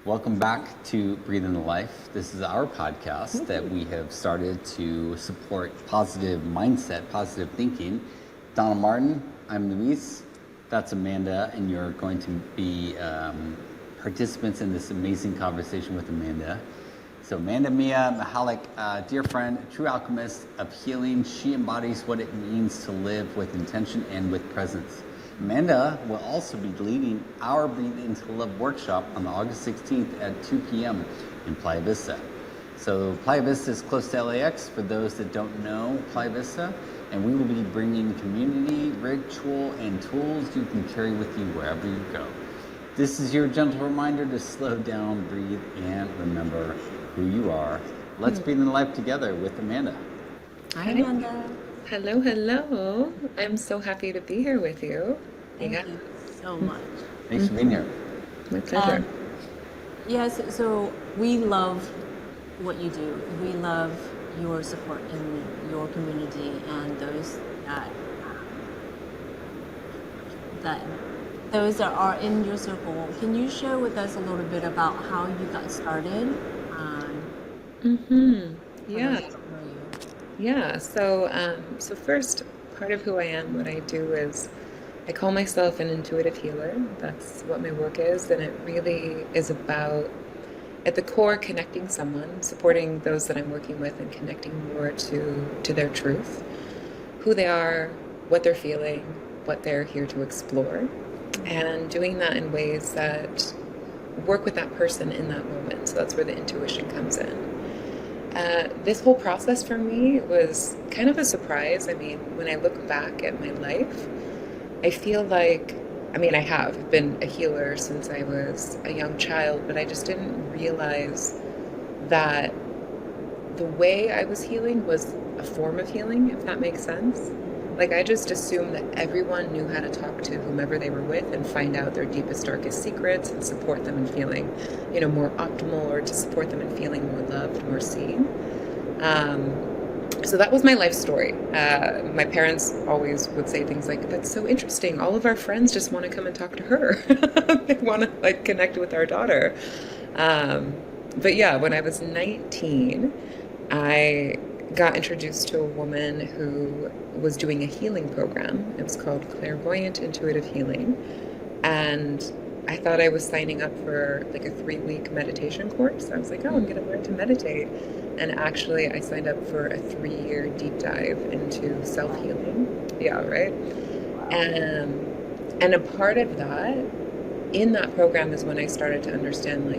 Welcome back to Breathe into Life. This is our podcast that we have started to support positive mindset, positive thinking. Donna Martin, I'm Luis, that's Amanda, and you're going to be participants in this amazing conversation with Amanda. So Amanda Mia Mehalik, dear friend, a true alchemist of healing. She embodies what it means to live with intention and with presence. Amanda will also be leading our Breathe Into Love workshop on August 16th at 2 p.m. in Playa Vista. So Playa Vista is close to LAX for those that don't know Playa Vista, and we will be bringing community, ritual, and tools you can carry with you wherever you go. This is your gentle reminder to slow down, breathe, and remember who you are. Let's breathe into life together with Amanda. Hi, Amanda. Hello, hello. I'm so happy to be here with you. Thank you so much. Thanks for being here. My pleasure. Yes, so we love what you do. We love your support in your community and those that are in your circle. Can you share with us a little bit about how you got started? Yeah. Yeah. So first, part of who I am, what I do is I call myself an intuitive healer. That's what my work is, and it really is about, at the core, connecting someone, supporting those that I'm working with, and connecting more to their truth, who they are, what they're feeling, what they're here to explore, and doing that in ways that work with that person in that moment. So that's where the intuition comes in. This whole process for me was kind of a surprise. I mean, when I look back at my life, I feel like, I have been a healer since I was a young child, but I just didn't realize that the way I was healing was a form of healing, if that makes sense. Like, I just assumed that everyone knew how to talk to whomever they were with and find out their deepest, darkest secrets and support them in feeling, more optimal, or to support them in feeling more loved, more seen. So that was my life story. My parents always would say things like, "That's so interesting. All of our friends just want to come and talk to her. They want to connect with our daughter." But yeah, when I was 19, I got introduced to a woman who was doing a healing program. It was called Clairvoyant Intuitive Healing. And I thought I was signing up for a 3-week meditation course. I was like, oh, I'm going to learn to meditate. And actually, I signed up for a 3-year deep dive into self-healing. Yeah, right? And a part of that, in that program, is when I started to understand,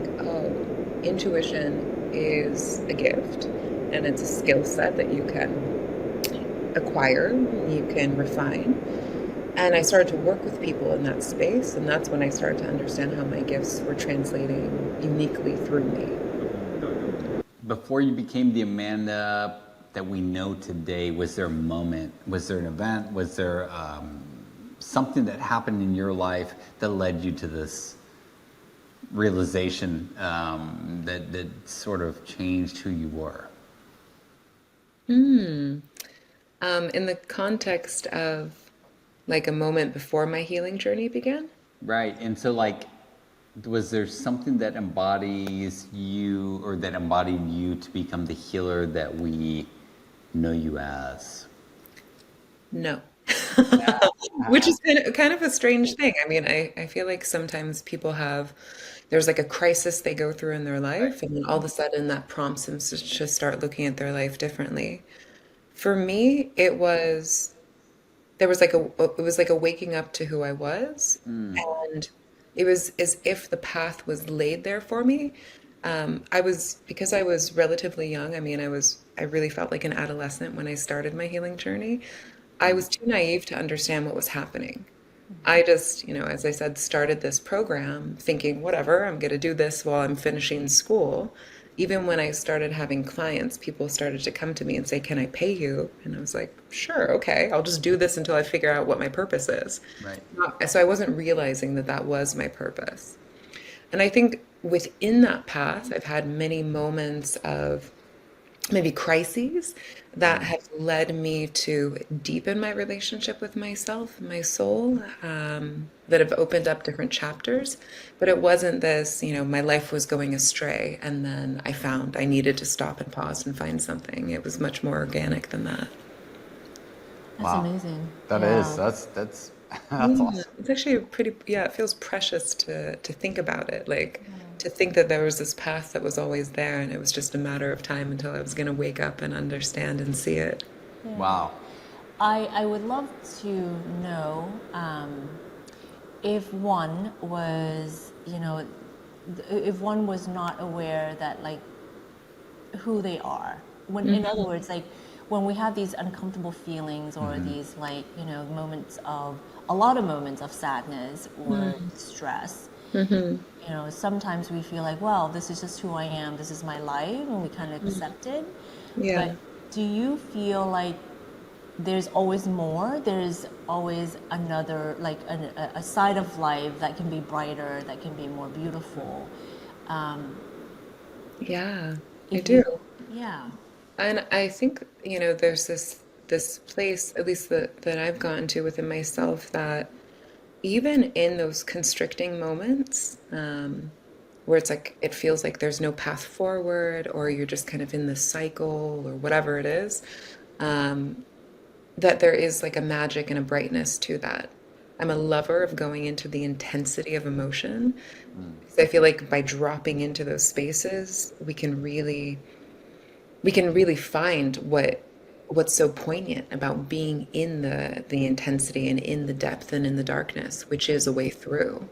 intuition is a gift. And it's a skill set that you can acquire, you can refine. And I started to work with people in that space, and that's when I started to understand how my gifts were translating uniquely through me. Before you became the Amanda that we know today, was there a moment, was there an event, was there something that happened in your life that led you to this realization that sort of changed who you were? In the context of a moment before my healing journey began? Right. And so was there something that embodies you, or that embodied you to become the healer that we know you as? No. Which is kind of a strange thing. I feel like sometimes people there's a crisis they go through in their life, and then all of a sudden that prompts them to just start looking at their life differently. For me, there was it was like a waking up to who I was, and it was as if the path was laid there for me. Because I was relatively young. I really felt like an adolescent when I started my healing journey. I was too naive to understand what was happening. I just, as I said, started this program thinking, whatever, I'm going to do this while I'm finishing school. Even when I started having clients, people started to come to me and say, can I pay you? And I was like, sure, okay, I'll just do this until I figure out what my purpose is. Right. So I wasn't realizing that that was my purpose. And I think within that path, I've had many moments of maybe crises that have led me to deepen my relationship with myself, my soul, that have opened up different chapters. But it wasn't this, my life was going astray, and then I found I needed to stop and pause and find something. It was much more organic than that. That's Wow. amazing. That is. Yeah. That's that's Yeah, awesome. it's actually a pretty, yeah, it feels precious to think about it. Like to think that there was this path that was always there and it was just a matter of time until I was going to wake up and understand and see it. Yeah. Wow. I would love to know if one was, if one was not aware that like who they are. When, in other words, like when we have these uncomfortable feelings or these like, moments of, a lot of moments of sadness or stress, sometimes we feel like, well, this is just who I am, this is my life, and we kind of accept it. But Yeah. do you feel like there's always more? There's always another, like a side of life that can be brighter, that can be more beautiful. Yeah, I If do. you, yeah. And I think, there's this place, at least that I've gotten to within myself, that even in those constricting moments, where it's like it feels like there's no path forward, or you're just kind of in this cycle, or whatever it is, that there is like a magic and a brightness to that. I'm a lover of going into the intensity of emotion because I feel like by dropping into those spaces, we can really find what's so poignant about being in the intensity and in the depth and in the darkness, which is a way through.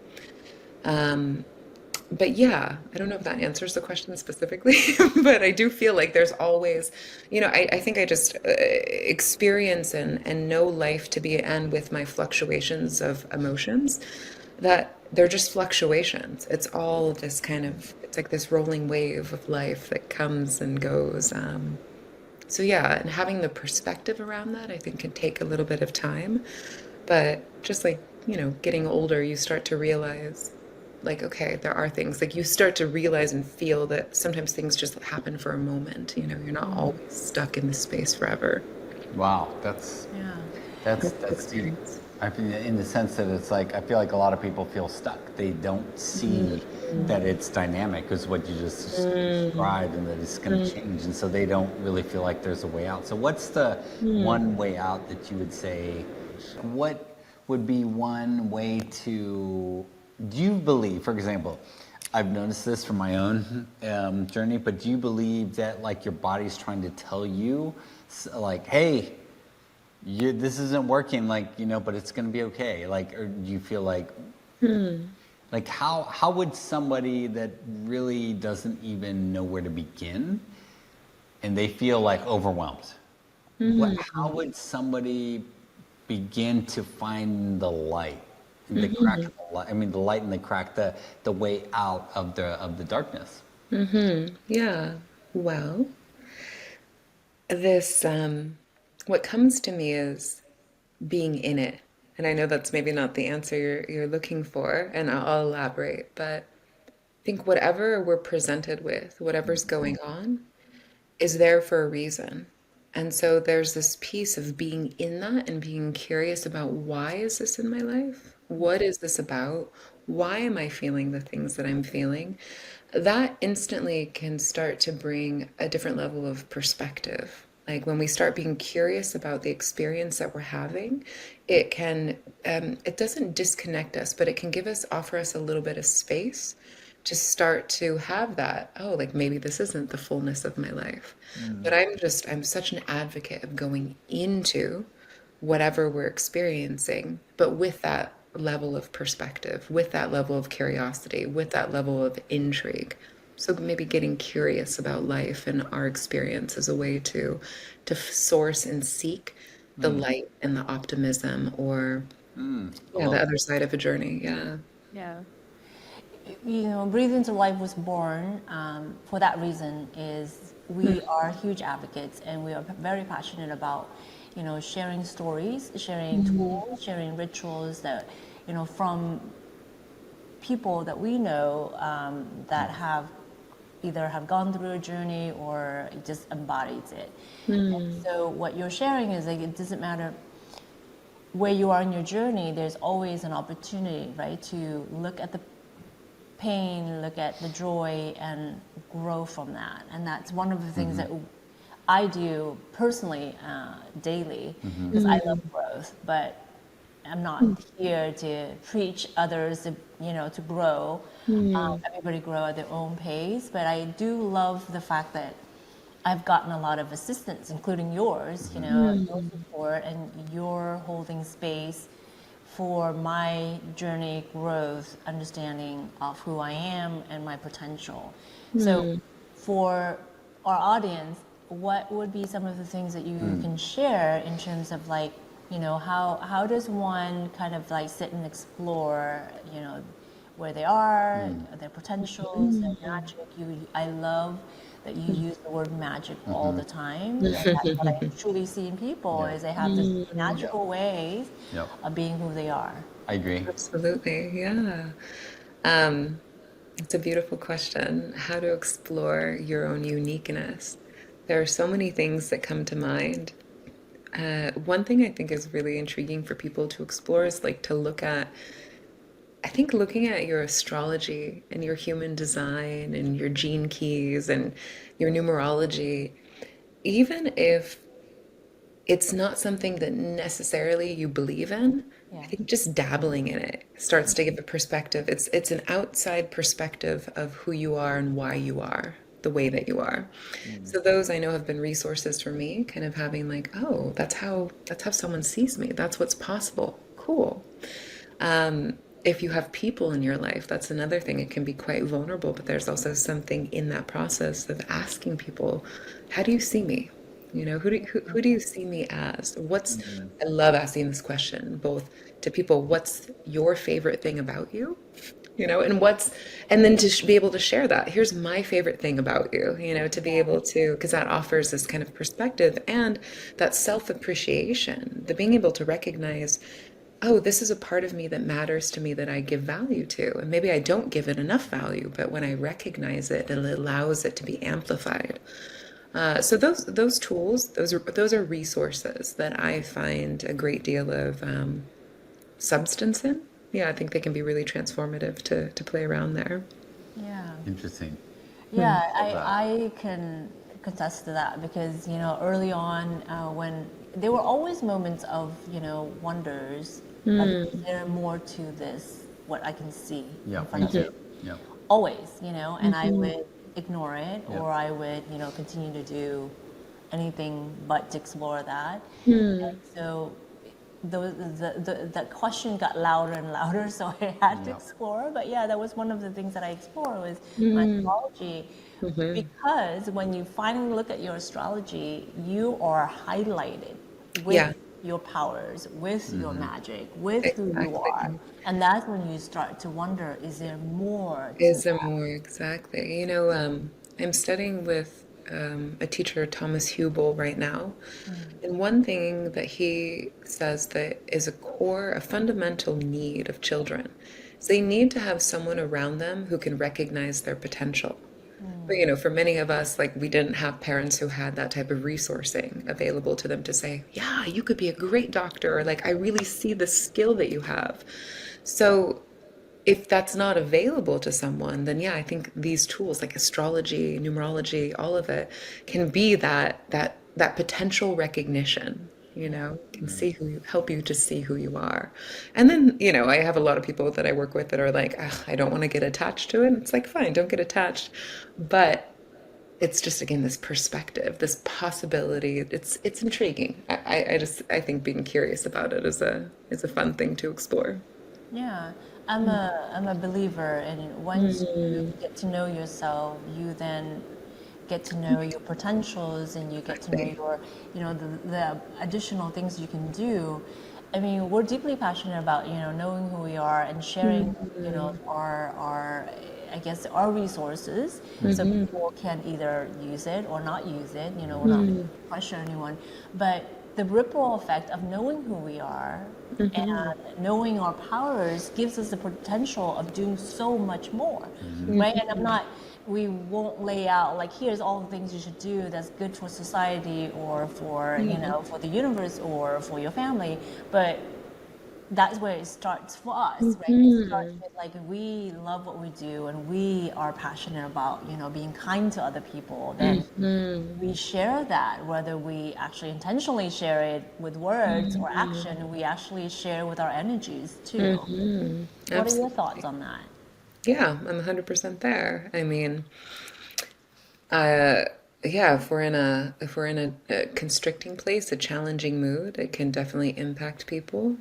But yeah, I don't know if that answers the question specifically, but I do feel like there's always, I think I just experience and know life to be, and with my fluctuations of emotions, that they're just fluctuations. It's all this kind of, it's like this rolling wave of life that comes and goes. So yeah, and having the perspective around that, I think can take a little bit of time. But just like, getting older, you start to realize, like, okay, there are things, like you start to realize and feel that sometimes things just happen for a moment. You're not always stuck in this space forever. Wow. That's Yeah. that's deep. Experience. I mean, in the sense that it's like I feel like a lot of people feel stuck. They don't see that it's dynamic, is what you just described, and that it's going to change, and so they don't really feel like there's a way out. So, what's the one way out that you would say? What would be one way to? Do you believe, for example, I've noticed this from my own journey, but do you believe that like your body's trying to tell you, like, hey, this isn't working, like, but it's going to be okay, like, or do you feel like how would somebody that really doesn't even know where to begin and they feel like overwhelmed, how would somebody begin to find the light, the crack of the light, I mean the light and the crack, the way out of the darkness? Yeah. Well, this, what comes to me is being in it. And I know that's maybe not the answer you're looking for, and I'll elaborate, but I think whatever we're presented with, whatever's going on, is there for a reason. And so there's this piece of being in that and being curious about, why is this in my life? What is this about? Why am I feeling the things that I'm feeling? That instantly can start to bring a different level of perspective. Like when we start being curious about the experience that we're having, it doesn't disconnect us, but it can offer us a little bit of space to start to have that, oh, like maybe this isn't the fullness of my life. But I'm such an advocate of going into whatever we're experiencing, but with that level of perspective, with that level of curiosity, with that level of intrigue. So maybe getting curious about life and our experience as a way to source and seek the light and the optimism, or I yeah, love the that. other side of a journey. Yeah. Yeah. Breathe into Life was born for that reason. Is we are huge advocates, and we are very passionate about, sharing stories, sharing tools, sharing rituals that, from people that we know that have either have gone through a journey or just embodies it. And so what you're sharing is like, it doesn't matter where you are in your journey, there's always an opportunity, right, to look at the pain, look at the joy, and grow from that. And that's one of the things that I do personally daily, because I love growth, but I'm not here to preach others to, to grow. Everybody grow at their own pace, but I do love the fact that I've gotten a lot of assistance, including yours, your support, and your holding space for my journey, growth, understanding of who I am and my potential. So for our audience, what would be some of the things that you can share in terms of like, how does one kind of like sit and explore, where they are, their potentials, their magic? I love that you use the word magic all the time. And that's what I truly see in people is they have this magical ways of being who they are. I agree. Absolutely, yeah. It's a beautiful question. How to explore your own uniqueness. There are so many things that come to mind. One thing I think is really intriguing for people to explore is like to look at, I think looking at your astrology and your human design and your gene keys and your numerology, even if it's not something that necessarily you believe in, I think just dabbling in it starts to give a perspective. It's an outside perspective of who you are and why you are the way that you are. So those I know have been resources for me, kind of having like, oh, that's how someone sees me. That's what's possible. Cool. If you have people in your life, that's another thing. It can be quite vulnerable, but there's also something in that process of asking people, how do you see me? Who do you see me as? I love asking this question, both to people, what's your favorite thing about you? And then to be able to share that. Here's my favorite thing about you, to be able to, because that offers this kind of perspective and that self-appreciation, the being able to recognize, oh, this is a part of me that matters to me that I give value to. And maybe I don't give it enough value, but when I recognize it, it allows it to be amplified. So those tools, those are resources that I find a great deal of substance in. Yeah, I think they can be really transformative to play around there. Yeah. Interesting. Yeah, I can contest to that because, early on when there were always moments of, wonders, but is there more to this, what I can see Yeah, in front me of me? too. Yeah. Always, and I would ignore it Yeah. or I would, continue to do anything but to explore that. And so the question got louder and louder, so I had to Yeah. explore. But yeah, that was one of the things that I explored was my astrology. Because when you finally look at your astrology, you are highlighted with Yeah, your powers, with your magic, with who you are. exactly. And that's when you start to wonder, is there more to Is there that? more? Exactly. I'm studying with a teacher, Thomas Hubel, right now. And one thing that he says that is a fundamental need of children is they need to have someone around them who can recognize their potential. But for many of us, like we didn't have parents who had that type of resourcing available to them to say, yeah, you could be a great doctor, or like, I really see the skill that you have. So if that's not available to someone, then yeah, I think these tools like astrology, numerology, all of it can be that potential recognition, can help you to see who you are. And then, I have a lot of people that I work with that are like, "Ugh, I don't want to get attached to it." And it's like, fine, don't get attached. But it's just again this perspective, this possibility. It's intriguing. I think being curious about it is a fun thing to explore. Yeah, I'm a believer, and once you get to know yourself, you then get to know your potentials, and you get to know Exactly. your, the additional things you can do. I mean, we're deeply passionate about, knowing who we are and sharing, our I guess our resources, so people can either use it or not use it. We're not pressure anyone, but the ripple effect of knowing who we are and knowing our powers gives us the potential of doing so much more, right? And I'm not we won't lay out like here's all the things you should do that's good for society or for for the universe or for your family, but that's where it starts for us, right? It starts Hmm. with like we love what we do and we are passionate about being kind to other people. Then Hmm. we share that, whether we actually intentionally share it with words or action, we actually share with our energies too. Hmm. What are your thoughts Absolutely. on that? Yeah, I'm 100% there. I mean, Uh, yeah, if we're in a constricting place, a challenging mood, it can definitely impact people.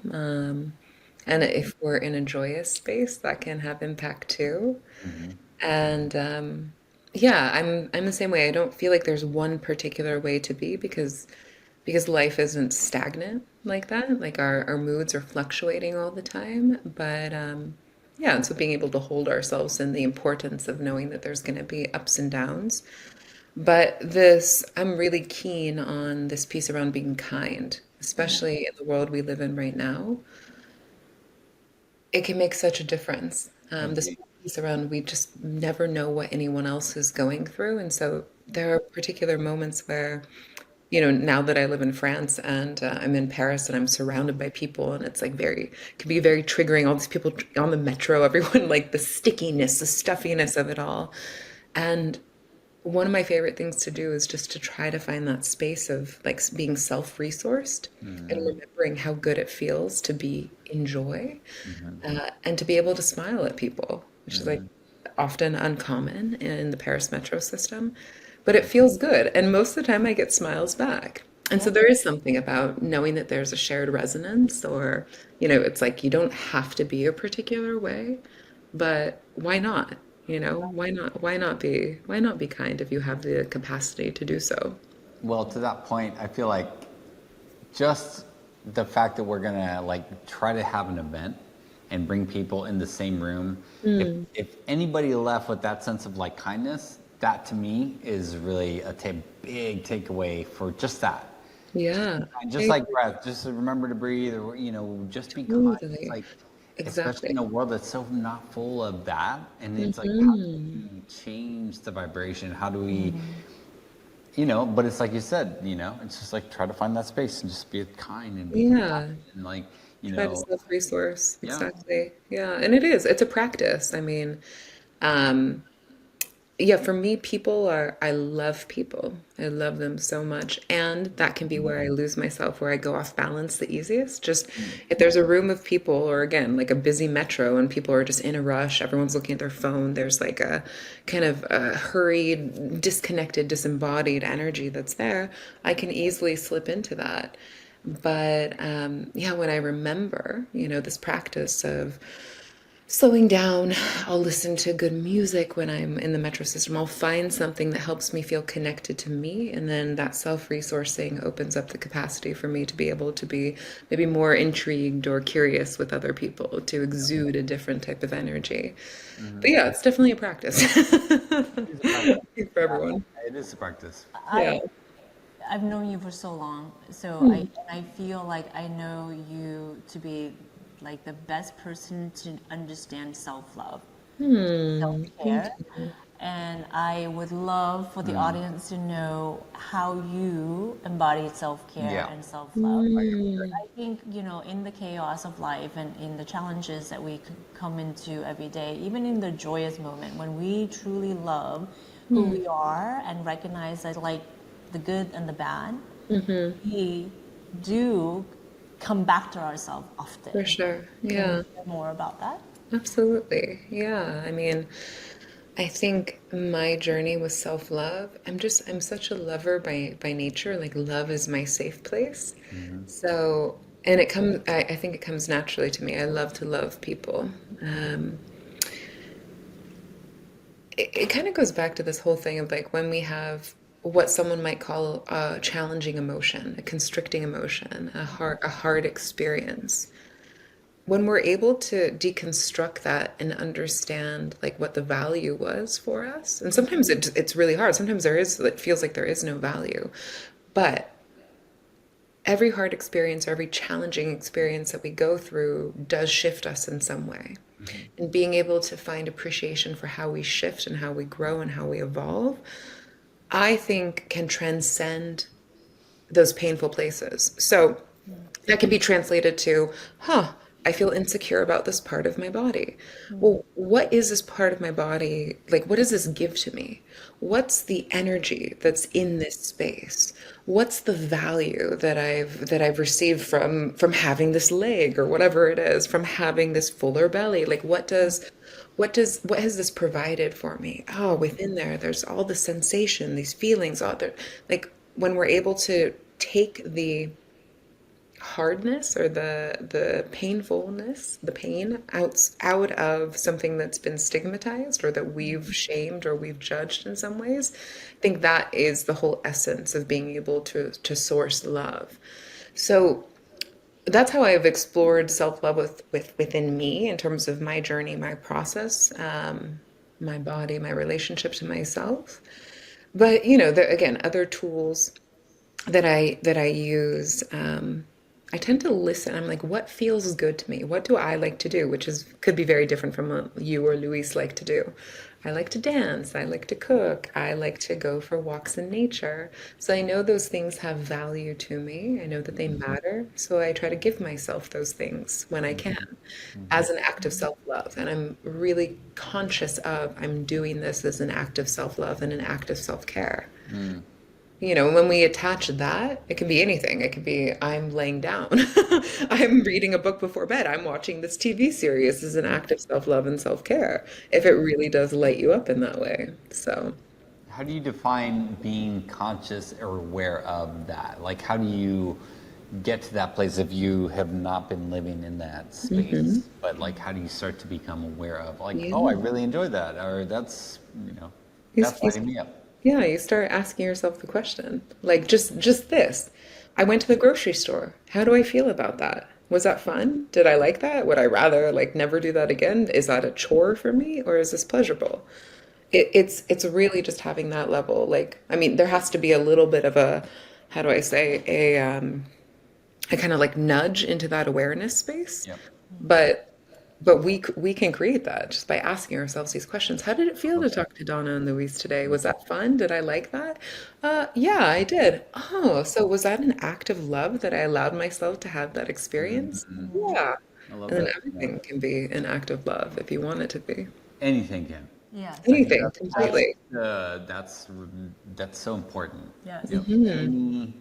And if we're in a joyous space, that can have impact too. Hmm. And yeah, I'm the same way. I don't feel like there's one particular way to be because life isn't stagnant like that. Like our moods are fluctuating all the time. But yeah, and so being able to hold ourselves and the importance of knowing that there's going to be ups and downs. But I'm really keen on this piece around being kind, especially in the world we live in right now. It can make such a difference. This Agreed. whole piece around we just never know what anyone else is going through. And so there are particular moments where, now that I live in France and I'm in Paris and I'm surrounded by people, and it's like can be very triggering. All these people on the metro, everyone like the stickiness, the stuffiness of it all. And one of my favorite things to do is just to try to find that space of like being self-resourced and Hmm. remembering how good it feels to be in joy, Hmm. and to be able to smile at people, which is like Hmm. often uncommon in the Paris metro system, but it feels good. And most of the time I get smiles back. And Yeah. so there is something about knowing that there's a shared resonance, or, it's like you don't have to be a particular way, but why not? Why not be kind if you have the capacity to do so? Well, to that point, I feel like just the fact that we're gonna like try to have an event and bring people in the same room. Mm. If anybody left with that sense of like kindness, that to me is really a big takeaway for just that. Just be Yeah, kind, just I like breath. Just remember to breathe, or just be kind. It's totally. like, especially in Exactly. a world that's so not full of that, and it's like, how do Hmm. we change the vibration? How do we, Mhm. but it's like you said, it's just like try to find that space and just be kind and be Yeah. compassionate and like, Try to self-resource. yeah. Exactly. Yeah. And it's a practice. I mean, um, yeah, for me, I love people. I love them so much. And that can be where I lose myself, where I go off balance the easiest. Just Mm. if there's a room of people, or again, like a busy metro and people are just in a rush, everyone's looking at their phone, there's like a kind of a hurried, disconnected, disembodied energy that's there, I can easily slip into that. But yeah, when I remember, this practice of slowing down, I'll listen to good music when I'm in the metro system. I'll find something that helps me feel connected to me. And then that self-resourcing opens up the capacity for me to be able to be maybe more intrigued or curious with other people, to exude a different type of energy. But Hmm. yeah, it's definitely a practice It is a practice. for Yeah, everyone. it is a practice. Yeah. I I've known you for so long, so Hmm. I feel like I know you to be like the best person to understand self-love, Hmm. Thank self-care. you. And I would love for the Mm. audience to know how you embody self-care Yeah, and self-love. I agree. Hmm. I think, in the chaos of life and in the challenges that we come into every day, even in the joyous moment, when we truly love who Hmm. we are and recognize that, like, the good and the bad, Hmm. we do come back to ourselves For often. sure. Can you Yeah. share more about that? Absolutely. Yeah. I mean, I think my journey with self-love, I'm such a lover by nature. Like love is my safe place. Hmm. So, and I think it comes naturally to me. I love to love people. It kind of goes back to this whole thing of like when we have what someone might call a challenging emotion, a constricting emotion, a hard experience. When we're able to deconstruct that and understand like what the value was for us, and sometimes it's really hard. Sometimes it feels like there is no value, but every hard experience or every challenging experience that we go through does shift us in some way. and being able to find appreciation for how we shift and how we grow and how we evolve, I think can transcend those painful places. So that can be translated to, I feel insecure about this part of my body. Well, what is this part of my body? Like, what does this give to me? What's the energy that's in this space? What's the value that I've received from having this leg or whatever it is, from having this fuller belly? Like, what has this provided for me? Oh, within there's all the sensation, these feelings out there. Like when we're able to take the hardness or the painfulness, the pain out of something that's been stigmatized or that we've shamed or we've judged in some ways, I think that is the whole essence of being able to source love. So that's how I've explored self-love within me in terms of my journey, my process, my body, my relationship to myself. But there again, other tools that I use. I tend to listen. I'm like, what feels good to me? What do I like to do? Which could be very different from what you or Luis like to do. I like to dance. I like to cook. I like to go for walks in nature. So I know those things have value to me. I know that they matter. So I try to give myself those things when I can as an act of self-love. And I'm really conscious of I'm doing this as an act of self-love and an act of self-care. When we attach that, it can be anything. It can be I'm laying down. I'm reading a book before bed. I'm watching this TV series as an act of self-love and self-care, if it really does light you up in that way. So, How do you define being conscious or aware of that? Like, how do you get to that place if you have not been living in that space? But like, how do you start to become aware of, like, yeah. oh, I really enjoyed that, or that's, You, that's you lighting me up. Yeah, you start asking yourself the question. Like just this. I went to the grocery store. How do I feel about that? Was that fun? Did I like that? Would I rather like never do that again? Is that a chore for me or is this pleasurable? It's really just having that level. Like, I mean, there has to be a little bit of a, how do I say, a kind of like nudge into that awareness space. Yep. But we can create that just by asking ourselves these questions. How did it feel to talk to Donna and Louise today? Was that fun? Did I like that? Yeah, I did. Oh, so was that an act of love that I allowed myself to have that experience? Yeah. I love And then that. Yeah. everything can be an act of love if you want it to be. Anything can. Yes. I think Anything, completely. that's so important. Yes. Yep. Any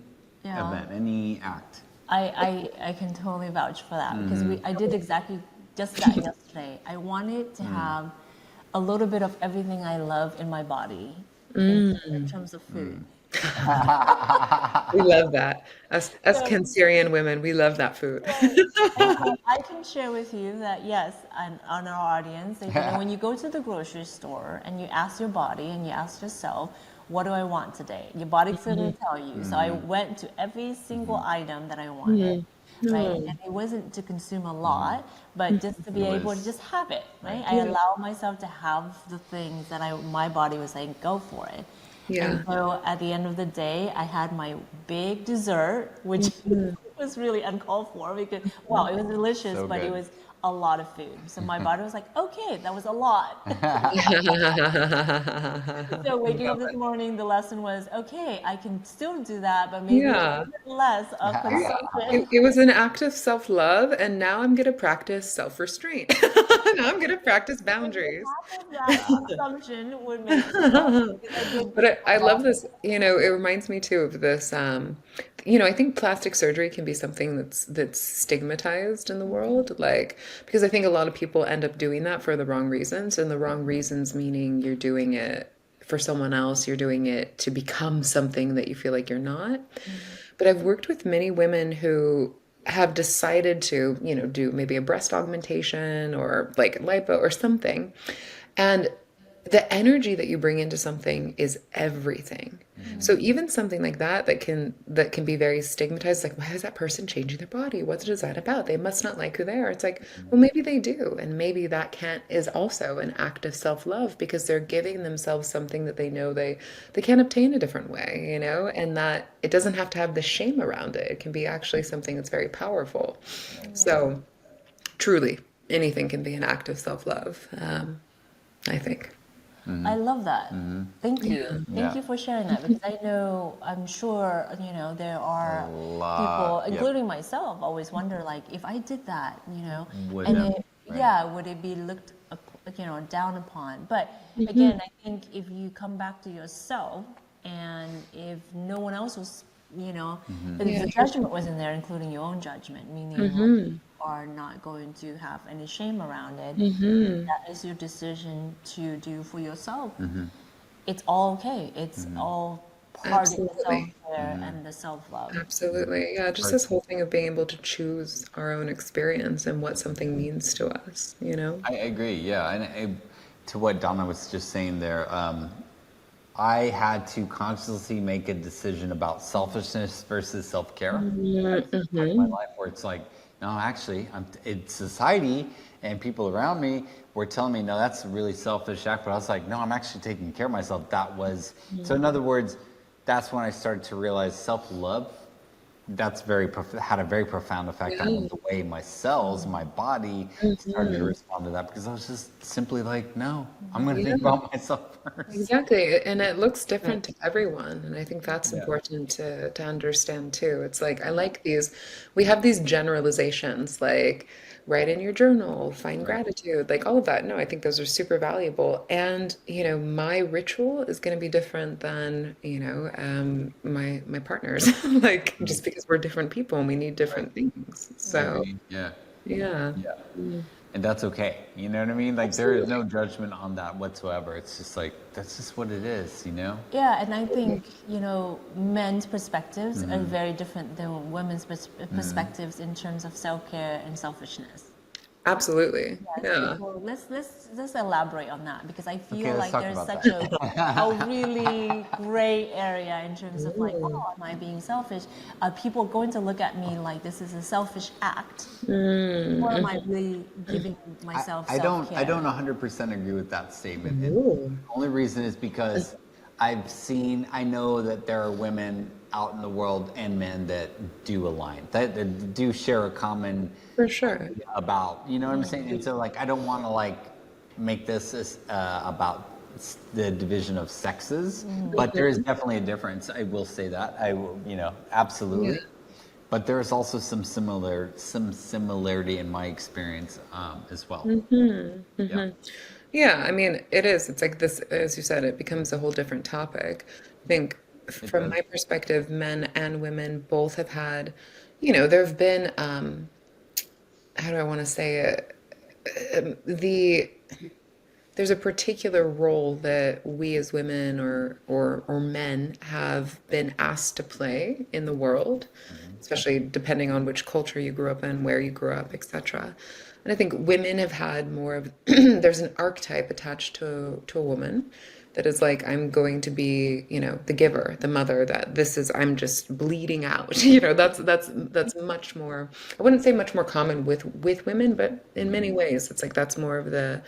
Yeah. event, any act. I can totally vouch for that because I did exactly just that yesterday. I wanted to have a little bit of everything I love in my body in terms of food. We love that. Us So, Cancerian women, we love that food. and I can share with you that yes, and on our audience, that, when you go to the grocery store and you ask your body and you ask yourself, what do I want today? Your body's going to tell you. So I went to every single item that I wanted. Right, and it wasn't to consume a lot, but just to be It able to was- just have it. Right, I allowed myself to have the things that my body was saying, go for it. Yeah. And so at the end of the day, I had my big dessert, which was really uncalled for because, wow, it was delicious, So but it good. was a lot of food. So my body was like, okay, that was a lot. So waking up this morning, the lesson was, okay, I can still do that, but maybe a Yeah. little bit less of consumption. It was an act of self-love, and now I'm going to practice self-restraint. Now I'm going to practice boundaries. Half of that consumption would make sense because I did. But I love this, it reminds me too of this, I think plastic surgery can be something that's stigmatized in the world, like, because I think a lot of people end up doing that for the wrong reasons, and the wrong reasons meaning you're doing it for someone else, you're doing it to become something that you feel like you're not. But I've worked with many women who have decided to, do maybe a breast augmentation or like lipo or something. And the energy that you bring into something is everything. So even something like that can be very stigmatized, like, why is that person changing their body? What is that about? They must not like who they are. It's like, well, maybe they do. And maybe that is also an act of self-love because they're giving themselves something that they know they can't obtain a different way, and that it doesn't have to have the shame around it. It can be actually something that's very powerful. So truly, anything can be an act of self-love, I think. I love that. Thank you. Yeah. Thank Yeah. you for sharing that, because I know, I'm sure, there are people, Yep. including myself, always wonder, like, if I did that, Would and them, right? yeah, would it be looked down upon? But Mm-hmm. again, I think if you come back to yourself, and if no one else was, if Yeah. the judgment wasn't there, including your own judgment, meaning like, Mm-hmm. you are not going to have any shame around it, Mm-hmm. that is your decision to do for yourself. It's all okay. It's all part of the Absolutely. self-care and the self-love. Absolutely. Yeah, just this whole thing of being able to choose our own experience and what something means to us, you know? I agree. Yeah, and to what Donna was just saying there, I had to consciously make a decision about selfishness versus self-care. At some point in my Mm-hmm. life, where it's like, no, actually, it's society and people around me were telling me, no, that's a really selfish act. But I was like, no, I'm actually taking care of myself. That was so. In other words, that's when I started to realize self-love. That's had a very profound effect Yeah. on the way my cells, my body started to Mm-hmm. respond to that, because I was just simply like, no, I'm going to think Yeah. about myself first. Exactly. And it looks different to everyone. And I think that's Yeah. important to understand too. It's like, I like we have these generalizations like write in your journal, find Right. gratitude, like all of that. No, I think those are super valuable. And, my ritual is going to be different than, my partner's, like just because we're different people and we need Right. different things. I So, agree. Yeah. yeah. Yeah. Mm, And that's okay. You know what I mean? Like, there is absolutely. no judgment on that whatsoever. It's just like, that's just what it is, you know? Yeah, and I think, men's perspectives are very different than women's perspectives in terms of self-care and selfishness. Absolutely. Yes, Yeah. so let's elaborate on that, because I Okay, feel let's like talk there's about such a that. really gray area in terms of like, Mm, oh, am I being selfish? Are people going to look at me like this is a selfish act, or am I mm, really giving myself I self-care? don't 100% agree with that statement. And ooh. the only reason is because I know that there are women out in the world and men that do align, that do share a common For sure. idea about, you know what I'm saying? And so, like, I don't want to, like, make this about the division of sexes, but there is Mhm. definitely a difference. I will say that. I will, Yeah. absolutely. But there's also some similarity in my experience as well. Hmm. Yeah, Hmm. Yeah, I mean, it is. It's like this, as you said, it becomes a whole different topic. I think it from does. my perspective, men and women both have had, there have been, how do I want to say it? The There's a particular role that we as women or men have been asked to play in the world, especially depending on which culture you grew up in, where you grew up, etc. And I think women have had more of there's an archetype attached to a woman that is like I'm going to be, the giver, the mother, that this is I'm just bleeding out. That's much more, I wouldn't say much more common with women, but in many ways it's like that's more of the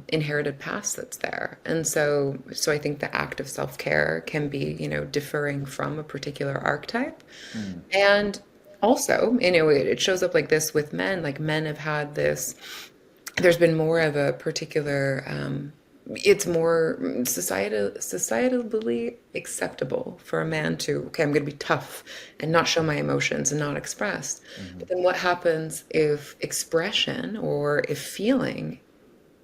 inherited past that's there. And so I think the act of self-care can be, differing from a particular archetype. Mm, And also, it shows up like this with men. Like men have had this, there's been more of a particular, it's more societally acceptable for a man to, okay, I'm going to be tough and not show my emotions and not express. But then what happens if expression or if feeling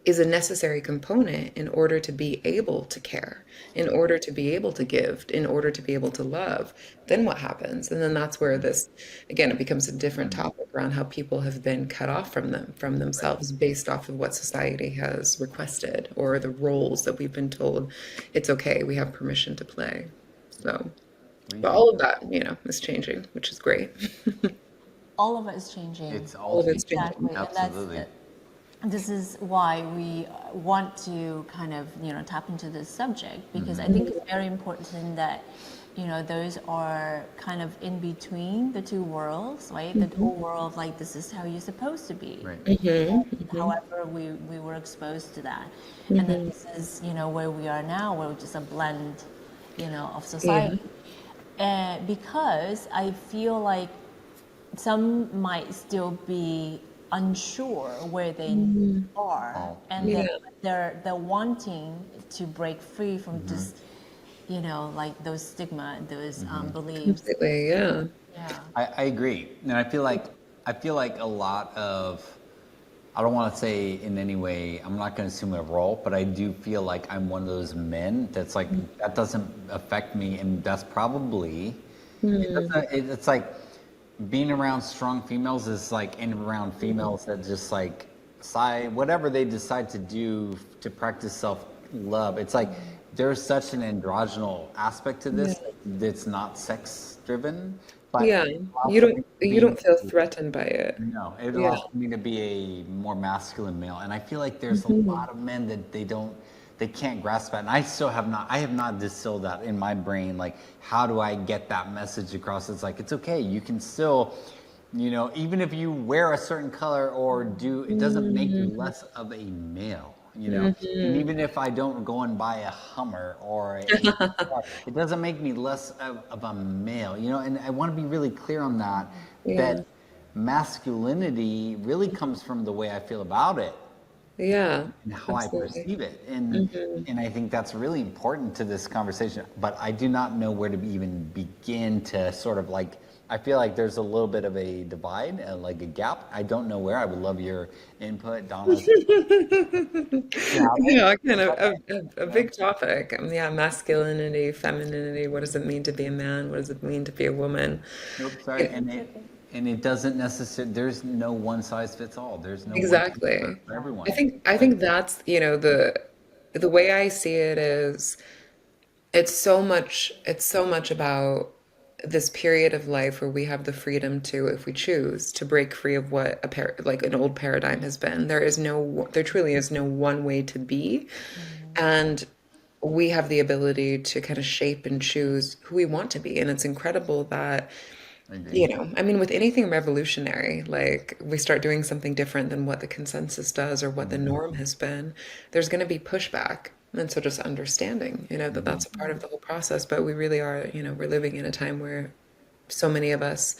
is a necessary component in order to be able to care, in order to be able to give, in order to be able to love, then what happens? And then that's where this, again, it becomes a different topic around how people have been cut off from themselves based off of what society has requested or the roles that we've been told it's okay, we have permission to play. So, what do you but think? all of that, is changing, which is great. All of it is changing. It's All all of it's changing. changing. Exactly, and Absolutely. this is why we want to kind of tap into this subject, because I think it's very important that those are kind of in between the two worlds, right? The old world, like this is how you're supposed to be. Right. However, we were exposed to that, and then Hmm. this is where we are now, where we're just a blend, of Yeah. society. And because I feel like some might still be unsure where they are, Oh. and Yeah. they're wanting to break free from just, like those stigma, those beliefs. Completely. Yeah. Yeah. I agree, and I feel like a lot of, I don't want to say in any way, I'm not going to assume a role, but I do feel like I'm one of those men that's like, that doesn't affect me, and that's probably, it's like being around strong females is like, and around females that just like whatever they decide to do to practice self-love. It's like there's such an androgyny aspect to Yeah. this that's not sex driven, but Yeah. it allows You for don't me to you be, don't feel threatened by it. no, it Yeah. allows me to be a more masculine male, and I feel like there's a lot of men that they can't grasp that, and I have not distilled that in my brain. Like, how do I get that message across? It's like, it's okay, you can still, even if you wear a certain color or do, it doesn't make you less of a male. And even if I don't go and buy a Hummer or a car, it doesn't make me less of a male. And I want to be really clear on that. Yeah. That masculinity really comes from the way I feel about it Yeah. and how I Absolutely. perceive it. And I think that's really important to this conversation. But I do not know where to even begin to sort of like, I feel like there's a little bit of a divide, like a gap. I don't know where. I would love your input, Donna. Yeah, kind of a big topic. Yeah, masculinity, femininity. What does it mean to be a man? What does it mean to be a woman? Oops, sorry. Yeah, And it doesn't necessarily, there's no one size fits all. There's no one size exactly. for everyone. I think that's, the way I see it is it's so much about this period of life where we have the freedom to, if we choose, to break free of what like an old paradigm has been. There truly is no one way to be, and we have the ability to kind of shape and choose who we want to be. And it's incredible that, I agree. I mean, with anything revolutionary, like we start doing something different than what the consensus does or what the norm has been, there's going to be pushback. And so just understanding, that that's a part of the whole process. But we really are, we're living in a time where so many of us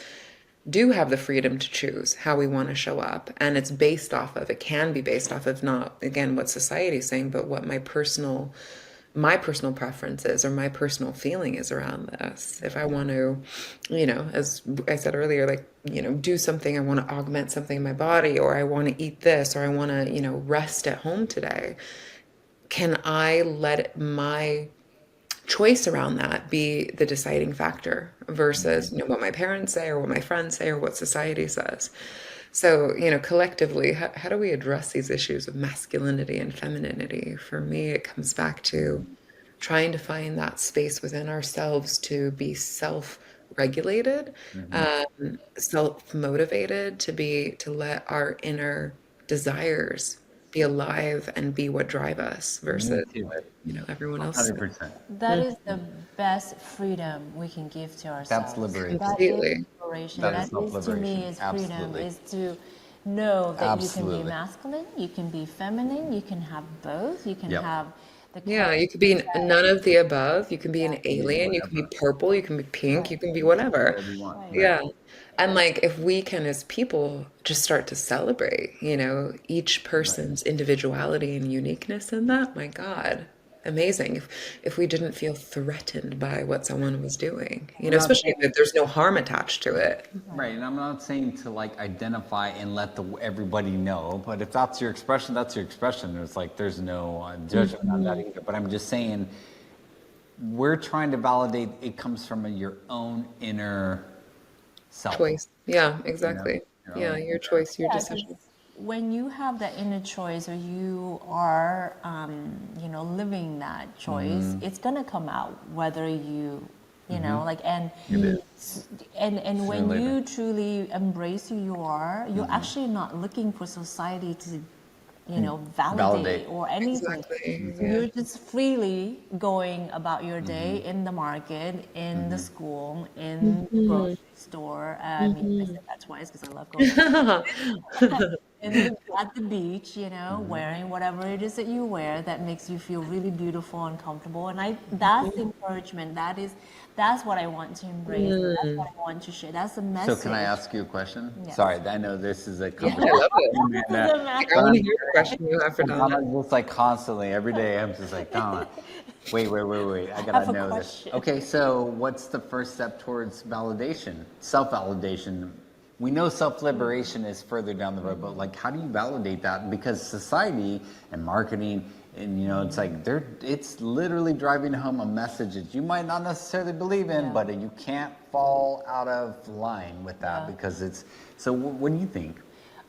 do have the freedom to choose how we want to show up. And it can be based off of not, again, what society's saying, but what my personal preference is, or my personal feeling is around this. If I want to, as I said earlier, like, do something, I want to augment something in my body, or I want to eat this, or I want to, rest at home today. Can I let my choice around that be the deciding factor versus, what my parents say or what my friends say or what society says? So, collectively, how do we address these issues of masculinity and femininity? For me, it comes back to trying to find that space within ourselves to be self-regulated, self-motivated, to let our inner desires be alive and be what drive us Me versus too. what, everyone else says. 100%. That is the best freedom we can give to That's ourselves. liberation. That is Completely. liberation. That That is is, to self-liberation. me, is freedom. Absolutely. Is to know that you can be Absolutely. masculine, you can be feminine, you can have both. You can Yep. have the Yeah, you courage could be that none of the above. You can be an exactly You can be alien. You can be whatever. purple. You can be pink. right, You can be whatever. Whatever you want. right. Right. Yeah. And like if we can, as people, just start to celebrate, each person's individuality and uniqueness in that, my God, amazing. If we didn't feel threatened by what someone was doing, I'm not especially saying, if there's no harm attached to it. right, and I'm not saying to like identify and let everybody know, but if that's your expression, that's your expression. It's like there's no judgment on that either. But I'm just saying, we're trying to validate it comes from your own inner self. Choice. Yeah, You know, exactly. your Yeah, own your inner. choice, your Yeah, because decision. when you have that inner choice, or you are, living that choice, it's gonna come out whether like, and It is. and when Sooner or you later. truly embrace who you are, you're actually not looking for society to, validate Validate. or anything. Exactly. So Yeah. you're just freely going about your day in the market, in the school, in the grocery store. I mean, I said that twice because I love going. at the beach, wearing whatever it is that you wear that makes you feel really beautiful and comfortable. And that's the encouragement. That's what I want to embrace. That's what I want to share. That's the So can I message. ask you a question? Yes. Sorry, I know this is a Yeah, conversation. I love it. Doesn't Like, matter. I want to hear the question you have for Donna. Donna's just like constantly, every day, I'm just like, Donna, wait. I have gotta a know this. question. Okay, so what's the first step towards validation? Self-validation. We know self-liberation is further down the road, but like, how do you validate that? Because society and marketing, and it's like it's literally driving home a message that you might not necessarily believe in, but you can't fall out of line with that because it's. So, what do you think?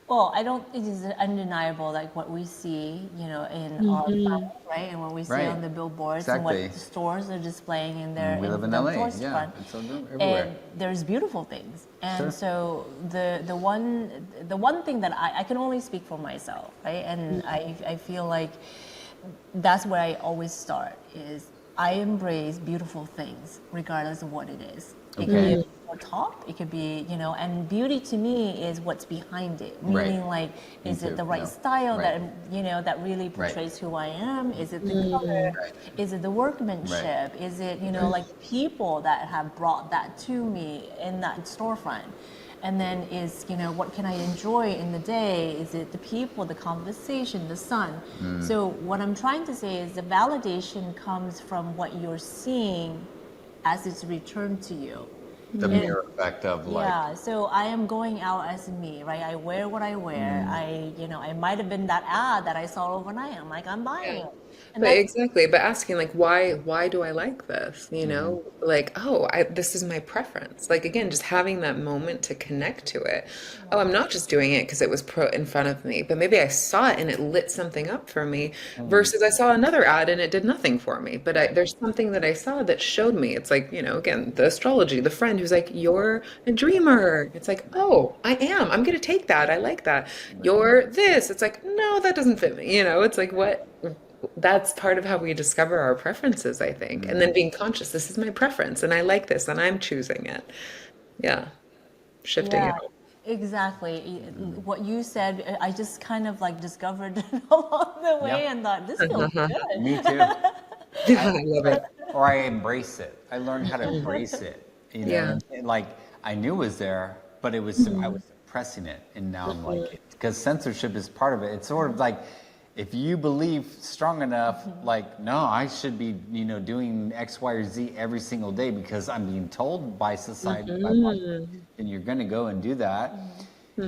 Well, I don't. It is undeniable, like what we see, in our town, right, and what we see Right. on the billboards and what Exactly. the stores are displaying in their We live in the LA, storefront. it's everywhere. And there's beautiful things, and Sure. so the one thing that I can only speak for myself, right, and I feel like that's where I always start is I embrace beautiful things regardless of what it is. It could be a top, it could be, and beauty to me is what's behind it. Right. Meaning like, Me is too, it the right yeah. style Right. that really portrays who I am? Is it the color? Right. Is it the workmanship? Is it, like the people that have brought that to me in that storefront? And then is, what can I enjoy in the day? Is it the people, the conversation, the sun? So what I'm trying to say is the validation comes from what you're seeing as it's returned to you. The mirror effect of like. Yeah, so I am going out as me, right? I wear what I wear. I might have been that ad that I saw overnight. I'm like, I'm buying it. And But that's exactly, but asking like why do I like this? Like, oh, this is my preference. Like again, just having that moment to connect to it. Oh, I'm not just doing it because it was put in front of me, but maybe I saw it and it lit something up for me versus I saw another ad and it did nothing for me. But there's something that I saw that showed me. It's like, again, the astrology, the friend who's like, you're a dreamer. It's like, oh, I am. I'm gonna take that. I like that. You're this. It's like, no, that doesn't fit me. It's like what that's part of how we discover our preferences, I think. And then being conscious, this is my preference and I like this and I'm choosing it. Yeah. Shifting it. Yeah, exactly. What you said, I just kind of like discovered it along the way Yeah. and thought, this feels good. Me too. Yeah, I love it. Or I embrace it. I learned how to embrace it. Yeah. And like I knew it was there, but I was suppressing it, and now I'm like, because censorship is part of it. It's sort of like if you believe strong enough, like no, I should be doing X, Y, or Z every single day because I'm being told by society, by marketing, and you're going to go and do that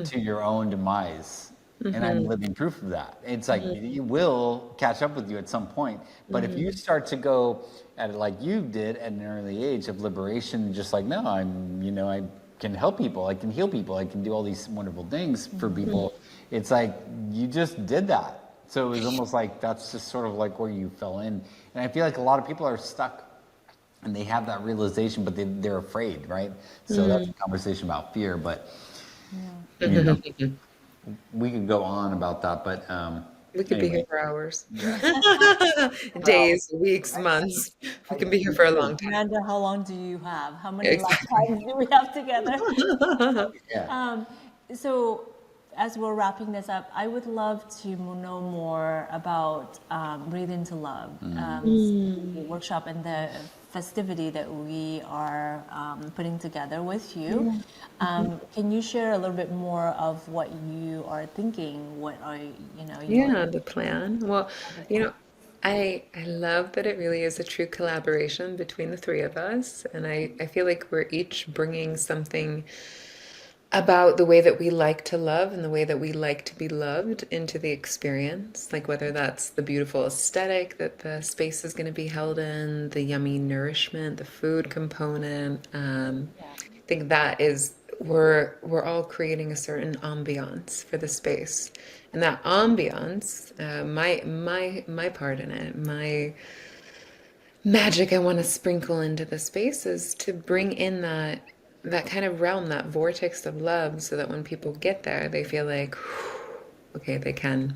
to your own demise. And I'm living proof of that. It's like it will catch up with you at some point. But if you start to go at it like you did at an early age of liberation, just like, no, I can help people, I can heal people, I can do all these wonderful things for people. It's like you just did that. So it was almost like that's just sort of like where you fell in. And I feel like a lot of people are stuck and they have that realization, but they're afraid, right? So that's a conversation about fear. But we could go on about that, but We could be here for hours. Days, weeks, months. We can be here for a long time. Amanda, how long do you have? How many Exactly. lifetimes do we have together? yeah. So, as we're wrapping this up, I would love to know more about Breathe into Love, the workshop and the festivity that we are putting together with you. Can you share a little bit more of what you are thinking? What are Yeah, the plan. Well, I love that it really is a true collaboration between the three of us, and I feel like we're each bringing something about the way that we like to love and the way that we like to be loved into the experience. Like whether that's the beautiful aesthetic that the space is going to be held in, the yummy nourishment, the food component. I think that is we're all creating a certain ambiance for the space, and that ambiance, my part in it, my magic I want to sprinkle into the space is to bring in that kind of realm, that vortex of love, so that when people get there, they feel like, okay, they can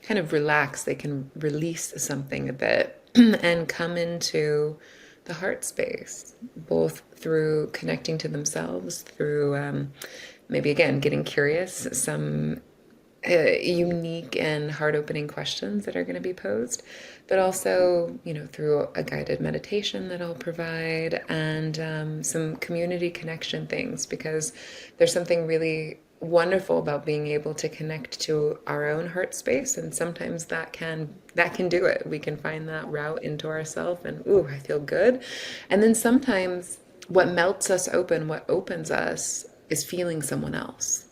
kind of relax, they can release something a bit and come into the heart space, both through connecting to themselves, through maybe again getting curious, some unique and heart-opening questions that are going to be posed, but also, through a guided meditation that I'll provide and some community connection things, because there's something really wonderful about being able to connect to our own heart space, and sometimes that can do it. We can find that route into ourself, and ooh, I feel good. And then sometimes what melts us open, what opens us, is feeling someone else.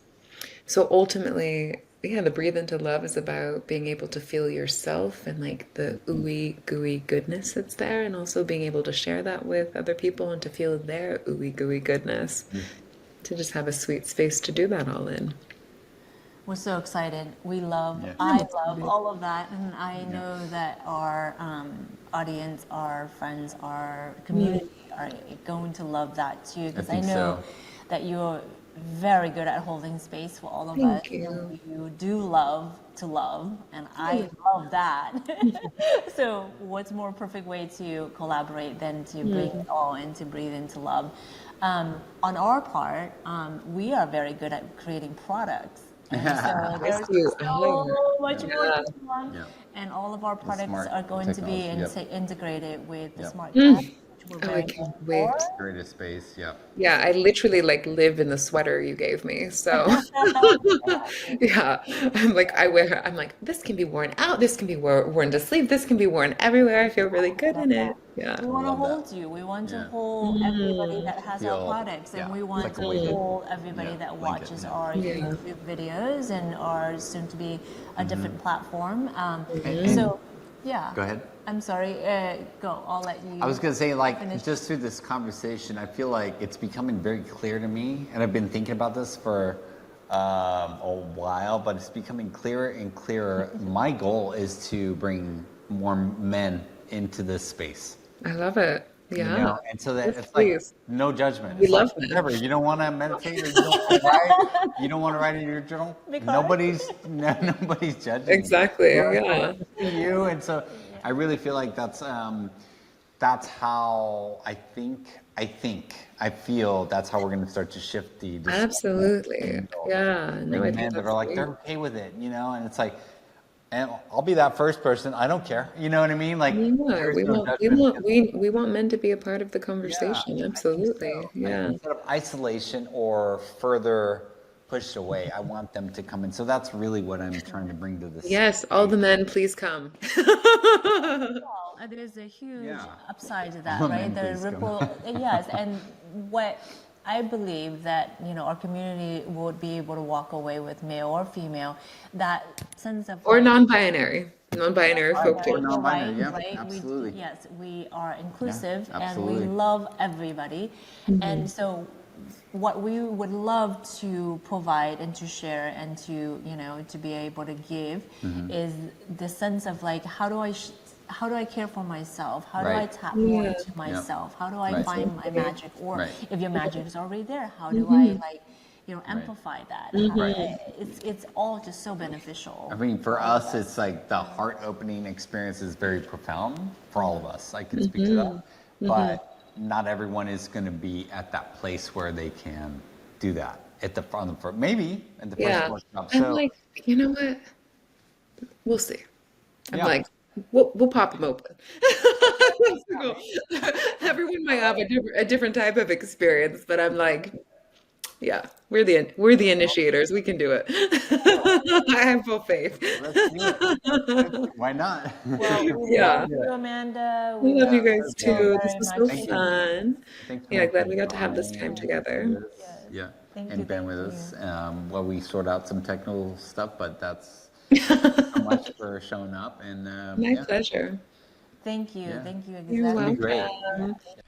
So ultimately, yeah, the breathe into love is about being able to feel yourself and like the ooey gooey goodness that's there, and also being able to share that with other people and to feel their ooey gooey goodness, to just have a sweet space to do that all in. We're so excited. Yeah. I love all of that. And I know that our audience, our friends, our community are going to love that too. Because I think know so. that you're very good at holding space for all of us. Thank you. And you do love to love. And I love that. So what's more perfect way to collaborate than to bring it all in, to breathe into love? On our part, we are very good at creating products. And so there's you. so much more Yeah. to come. Yeah. And all of our products smart are going to be technology, integrated with the Yep. smart tech, which we're Oh, I very can't thankful wait. for. Create a space. Yeah. Yeah, I literally like live in the sweater you gave me. So yeah, I'm like, this can be worn out, this can be worn to sleep, this can be worn everywhere. I feel really good in it. Yeah. We want to love that. hold you. We want to Yeah. hold everybody that has our Feel, products, and yeah, we it's want like a to weighted, hold everybody that blanket, watches yeah. our Yeah. YouTube videos and our soon to be a different platform. And- So, yeah. Go ahead. I'm sorry. Go. I'll let you. I was going to say, like, finish. just through this conversation, I feel like it's becoming very clear to me, and I've been thinking about this for a while, but it's becoming clearer and clearer. My goal is to bring more men into this space. I love it. Yeah. And so that Yes, it's like please. no judgment. We It's love like that. whatever. You don't want to meditate, or you don't want to write. You don't want to write in your journal. Because- Nobody's judging. Exactly. You know, Yeah. it's you. And so I really feel like that's how I feel that's how we're going to start to shift the Absolutely. Yeah. No, I bring think men that that's are like great. they're okay with it, and it's like, and I'll be that first person. I don't care. You know what I mean? Like Yeah, there's we no want we judgment. want we want men to be a part of the conversation. I think Absolutely. so. Yeah. Instead of isolation or further pushed away, I want them to come in. So that's really what I'm trying to bring to this. Yes, all the men, please come. Well, there's a huge Yeah. upside to that, All right? men, The please come. ripple, yes. And what I believe that our community would be able to walk away with, male or female, that sense of Or like, non-binary folk Or too. non-binary, yeah, right? absolutely. Yes, we are inclusive and we absolutely. love everybody. And so what we would love to provide and to share and to, to be able to give is the sense of like, how do I care for myself? How do I Right. tap more Yeah. into myself? How do I Right. find my magic? Or Right. if your magic is already there, how do I like, amplify that? Right. It's all just so beneficial. I mean, for us, it's like the heart-opening experience is very profound for all of us. I can speak to that, but not everyone is going to be at that place where they can do that at the front. Maybe at the first Yeah. workshop. I'm So like, you know what? We'll see. I'm Yeah. like, we'll pop them open. So, everyone might have a different type of experience, but I'm like, yeah, we're the initiators. We can do it. I have full faith. let's do it. Why not? Well, we Yeah. love you, Amanda. We We love you love guys you so too. This very was much. so Thank you. fun. Thanks so Yeah, much glad for we got to have this joining time together. us. Yeah, Thank and you, Ben thank with you. us. While we sort out some technical stuff, but that's so much for showing up. And My yeah, pleasure. Thank you. Yeah. Thank you. You're Exactly. It'd be great. welcome. Yeah, thank you.